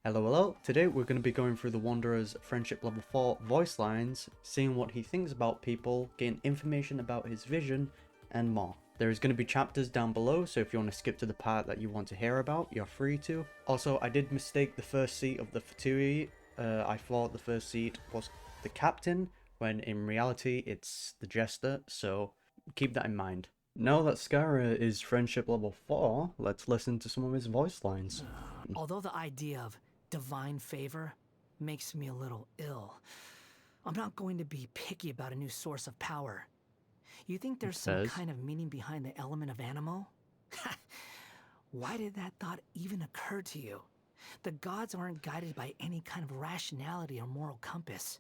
Hello, hello. Today we're going to be going through the Wanderer's Friendship Level 4 voice lines, seeing what he thinks about people, getting information about his vision, and more. There is going to be chapters down below, so if you want to skip to the part that you want to hear about, you're free to. Also, I did mistake the first seat of the Fatui. I thought the first seat was the captain, when in reality it's the Jester, so keep that in mind. Now that Scara is Friendship Level 4, let's listen to some of his voice lines. Although the idea of divine favor makes me a little ill, I'm not going to be picky about a new source of power. You think there's some Says. kind of meaning behind the element of animo? Why did that thought even occur to you? The gods aren't guided by any kind of rationality or moral compass.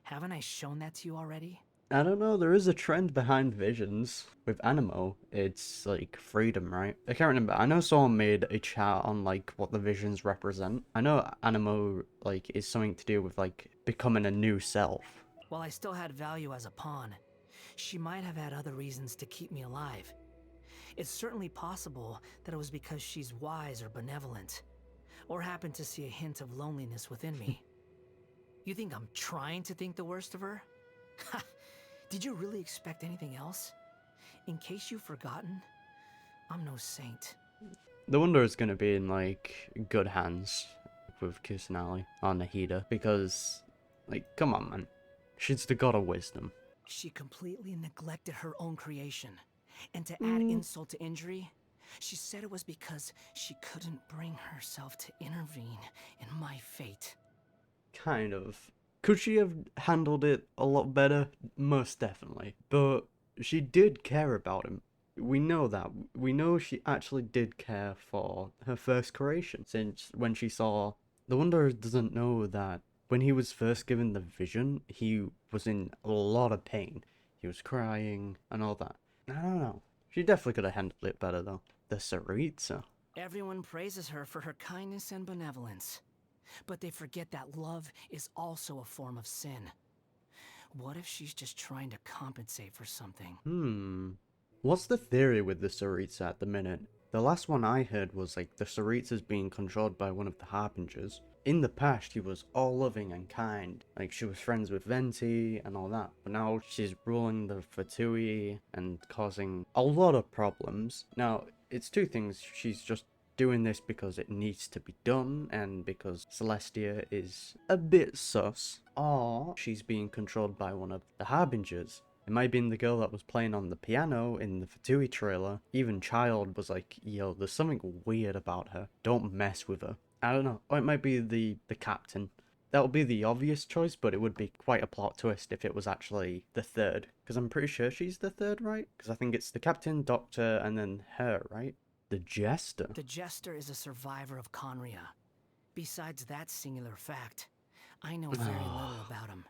Haven't I shown that to you already? I don't know, there is a trend behind visions. With Animo, it's like freedom, right? I can't remember. I know someone made a chat on like what the visions represent. I know Animo like is something to do with like becoming a new self. While I still had value as a pawn, she might have had other reasons to keep me alive. It's certainly possible that it was because she's wise or benevolent, or happened to see a hint of loneliness within me. You think I'm trying to think the worst of her? Ha! Did you really expect anything else? In case you've forgotten, I'm no saint. The Wonder is gonna be in like good hands with Kusanali on Nahida because, like, come on, man, she's the god of wisdom. She completely neglected her own creation. And to add insult to injury, she said it was because she couldn't bring herself to intervene in my fate. Kind of. Could she have handled it a lot better? Most definitely. But she did care about him. We know that. We know she actually did care for her first creation. Since when she saw... The Wanderer doesn't know that when he was first given the vision, he was in a lot of pain. He was crying and all that. I don't know. She definitely could have handled it better though. The Tsaritsa. Everyone praises her for her kindness and benevolence. But they forget that love is also a form of sin. What if she's just trying to compensate for something? What's the theory with the Tsaritsa at the minute? The last one I heard was like the Tsaritsa's being controlled by one of the Harbingers. In the past, she was all loving and kind. Like, she was friends with Venti and all that. But now she's ruling the Fatui and causing a lot of problems. Now, it's two things. She's just doing this because it needs to be done and because Celestia is a bit sus. Or she's being controlled by one of the Harbingers. It might have been the girl that was playing on the piano in the Fatui trailer. Even Childe was like, yo, there's something weird about her. Don't mess with her. I don't know. Or it might be the captain. That would be the obvious choice, but it would be quite a plot twist if it was actually the third. Because I'm pretty sure she's the third, right? Because I think it's the captain, doctor, and then her, right? The Jester. The Jester is a survivor of Conria. Besides that singular fact, I know very little about him,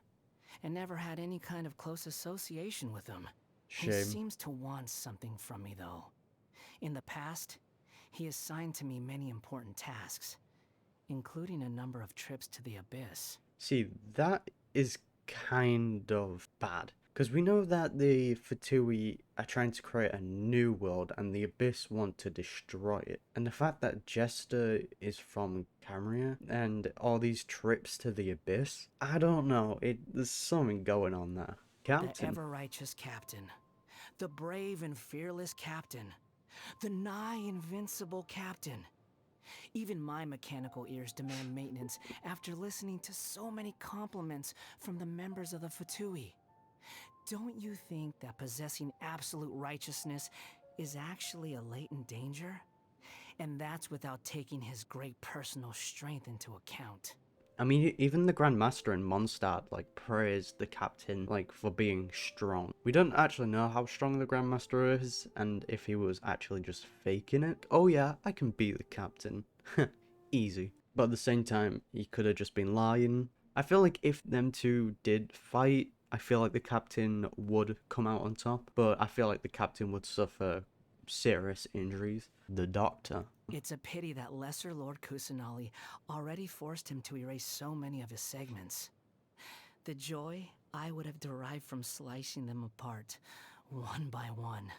and never had any kind of close association with him. Shame. He seems to want something from me, though. In the past, he assigned to me many important tasks, including a number of trips to the Abyss. See, that is kind of bad. Because we know that the Fatui are trying to create a new world and the Abyss want to destroy it. And the fact that Jester is from Camria and all these trips to the Abyss, I don't know. There's something going on there. The Captain. ever-righteous captain. The brave and fearless captain. The nigh invincible captain. Even my mechanical ears demand maintenance after listening to so many compliments from the members of the Fatui. Don't you think that possessing absolute righteousness is actually a latent danger? And that's without taking his great personal strength into account. I mean, even the Grand Master in Mondstadt, like, praised the captain, like, for being strong. We don't actually know how strong the Grand Master is, and if he was actually just faking it. Oh yeah, I can beat the captain. Easy. But at the same time, he could have just been lying. I feel like if them two did fight, I feel like the captain would come out on top, but I feel like the captain would suffer serious injuries. The doctor. It's a pity that Lesser Lord Kusanali already forced him to erase so many of his segments. The joy I would have derived from slicing them apart, one by one.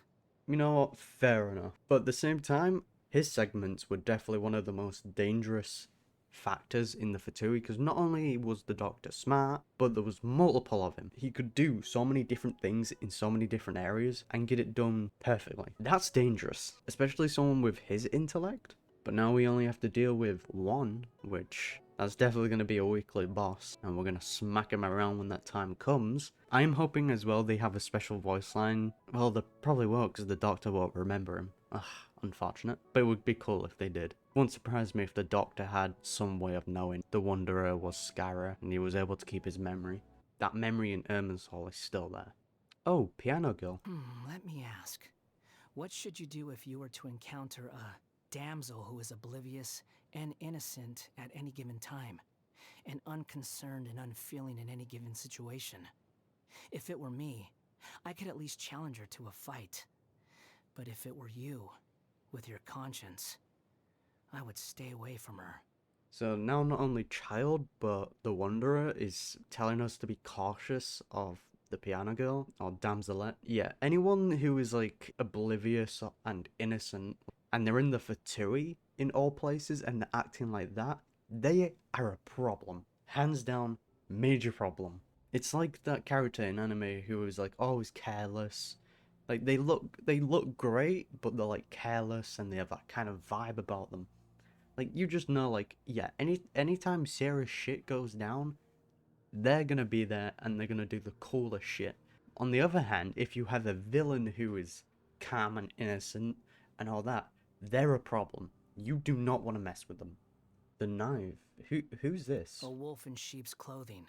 You know what? Fair enough. But at the same time, his segments were definitely one of the most dangerous factors in the Fatui, because not only was the Doctor smart, but there was multiple of him. He could do so many different things in so many different areas and get it done perfectly. That's dangerous, especially someone with his intellect. But now we only have to deal with one, which that's definitely going to be a weekly boss, and we're going to smack him around when that time comes. I'm hoping as well they have a special voice line. Well, they probably won't, because the Doctor won't remember him. Ugh, unfortunate. But it would be cool if they did. Wouldn't surprise me if the Doctor had some way of knowing the Wanderer was Scara, and he was able to keep his memory. That memory in Irminsul is still there. Oh, Piano Girl. Let me ask. What should you do if you were to encounter a damsel who is oblivious and innocent at any given time, and unconcerned and unfeeling in any given situation? If it were me, I could at least challenge her to a fight. But if it were you, with your conscience, I would stay away from her. So now not only Childe, but the Wanderer is telling us to be cautious of the Piano Girl, or Damselette. Yeah, anyone who is like oblivious and innocent, and they're in the Fatui in all places and they're acting like that, they are a problem. Hands down, major problem. It's like that character in anime who is like always careless. Like they look great, but they're like careless and they have that kind of vibe about them. Like you just know, like, yeah, anytime Sarah's shit goes down, they're gonna be there and they're gonna do the coolest shit. On the other hand, if you have a villain who is calm and innocent and all that, they're a problem. You do not want to mess with them. The Knave. Who's this? A wolf in sheep's clothing.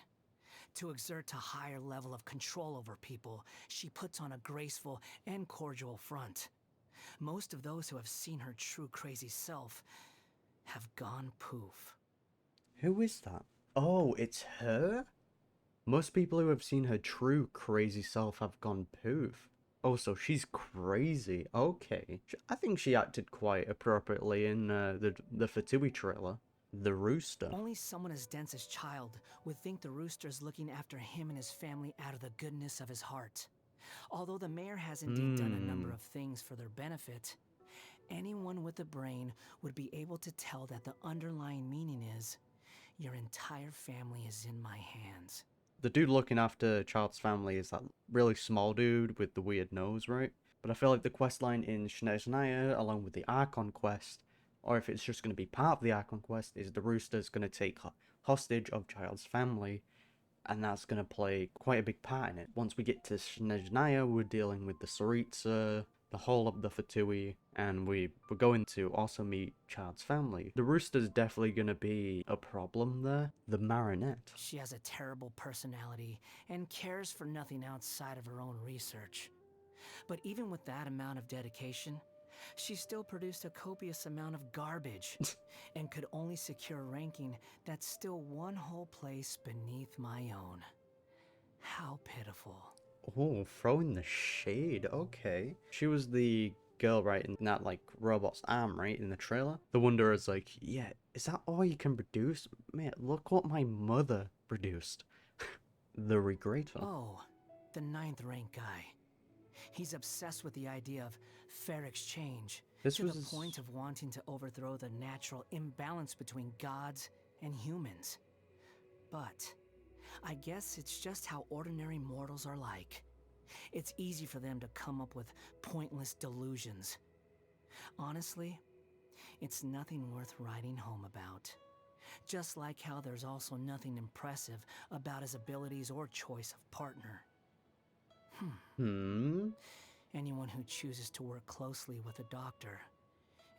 To exert a higher level of control over people, she puts on a graceful and cordial front. Most of those who have seen her true crazy self have gone poof. Who is that? Oh, it's her? Most people who have seen her true crazy self have gone poof. Oh, so she's crazy. Okay. I think she acted quite appropriately in the Fatui trailer. The Rooster. Only someone as dense as Childe would think the Rooster is looking after him and his family out of the goodness of his heart. Although the mayor has indeed done a number of things for their benefit, anyone with a brain would be able to tell that the underlying meaning is, your entire family is in my hands. The dude looking after Childe's family is that really small dude with the weird nose, right? But I feel like the questline in Snezhnaya, along with the Archon quest, or if it's just going to be part of the Archon quest, is the Rooster's going to take hostage of Childe's family, and that's going to play quite a big part in it. Once we get to Snezhnaya, we're dealing with the Tsaritsa, the whole of the Fatui, and we're going to also meet Childe's family. The Rooster's definitely going to be a problem there. The Marionette. She has a terrible personality and cares for nothing outside of her own research. But even with that amount of dedication, she still produced a copious amount of garbage and could only secure a ranking that's still one whole place beneath my own. How pitiful. Oh, throwing the shade, okay. She was the girl, right, in that, like, robot's arm, right, in the trailer? The Wanderer's like, yeah, is that all you can produce? Man, look what my mother produced. The Regrator. Oh, the 9th rank guy. He's obsessed with the idea of fair exchange, to the point of wanting to overthrow the natural imbalance between gods and humans. But I guess it's just how ordinary mortals are like. It's easy for them to come up with pointless delusions. Honestly, it's nothing worth writing home about. Just like how there's also nothing impressive about his abilities or choice of partner. Anyone who chooses to work closely with a doctor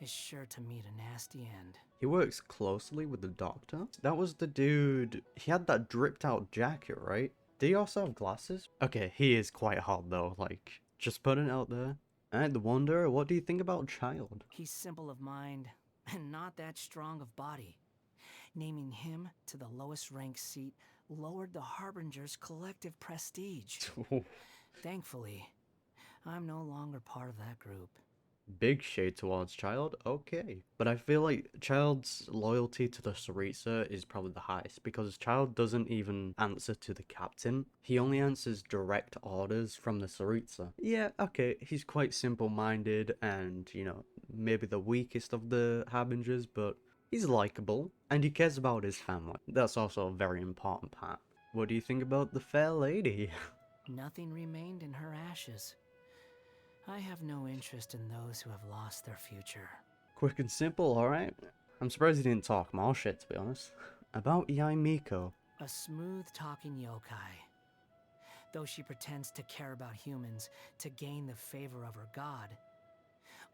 is sure to meet a nasty end. He works closely with the Doctor? That was the dude... He had that dripped out jacket, right? Did he also have glasses? Okay, he is quite hot though, like, just putting it out there. Alright, the Wanderer, what do you think about Childe? He's simple of mind and not that strong of body. Naming him to the lowest ranked seat lowered the Harbingers' collective prestige. Thankfully, I'm no longer part of that group. Big shade towards Childe, okay. But I feel like Childe's loyalty to the Tsaritsa is probably the highest, because Childe doesn't even answer to the captain. He only answers direct orders from the Tsaritsa. Yeah, okay, he's quite simple-minded and, you know, maybe the weakest of the Harbingers, but He's likable, and he cares about his family. That's also a very important part. What do you think about the fair lady? Nothing remained in her ashes. I have no interest in those who have lost their future. Quick and simple, alright? I'm surprised he didn't talk more shit, to be honest. About Yae Miko. A smooth-talking yokai. Though she pretends to care about humans to gain the favor of her god,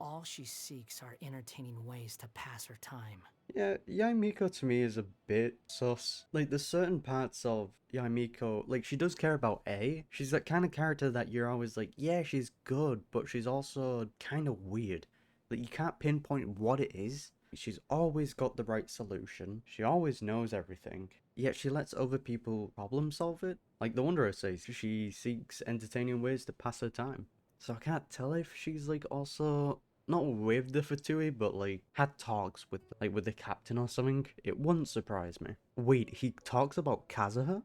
all she seeks are entertaining ways to pass her time. Yeah, Yae Miko to me is a bit sus. Like, there's certain parts of Yae Miko, like, she does care about A. She's that kind of character that you're always like, yeah, she's good, but she's also kind of weird. Like, you can't pinpoint what it is. She's always got the right solution. She always knows everything. Yet she lets other people problem solve it. Like the Wanderer says, she seeks entertaining ways to pass her time. So I can't tell if she's like also not with the Fatui, but like had talks with the captain or something. It wouldn't surprise me. Wait, he talks about Kazuha?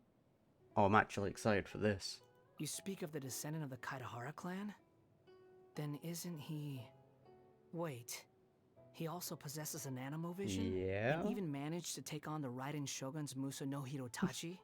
Oh, I'm actually excited for this. You speak of the descendant of the Kaedehara clan? Then isn't he... Wait. He also possesses an animo vision? Yeah? And even managed to take on the Raiden Shogun's Musa no Hirotachi?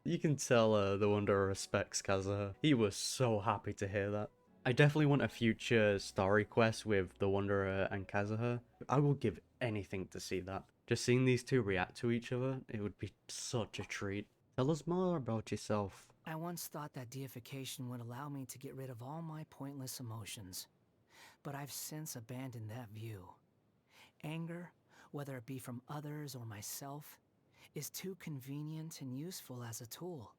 You can tell the Wanderer respects Kazuha. He was so happy to hear that. I definitely want a future story quest with the Wanderer and Kazuha. I will give anything to see that. Just seeing these two react to each other, it would be such a treat. Tell us more about yourself. I once thought that deification would allow me to get rid of all my pointless emotions. But I've since abandoned that view. Anger, whether it be from others or myself, is too convenient and useful as a tool.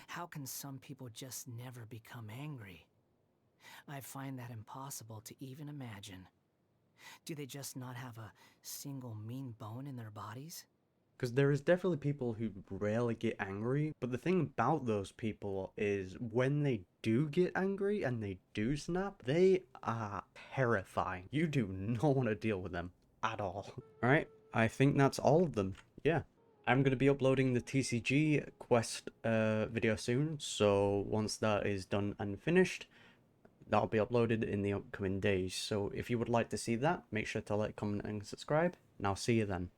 How can some people just never become angry? I find that impossible to even imagine. Do they just not have a single mean bone in their bodies? Because there is definitely people who rarely get angry, but the thing about those people is when they do get angry and they do snap, they are terrifying. You do not want to deal with them at all. Alright, I think that's all of them. Yeah. I'm going to be uploading the TCG quest video soon, so once that is done and finished, that'll be uploaded in the upcoming days. So if you would like to see that, make sure to like, comment, and subscribe, and I'll see you then.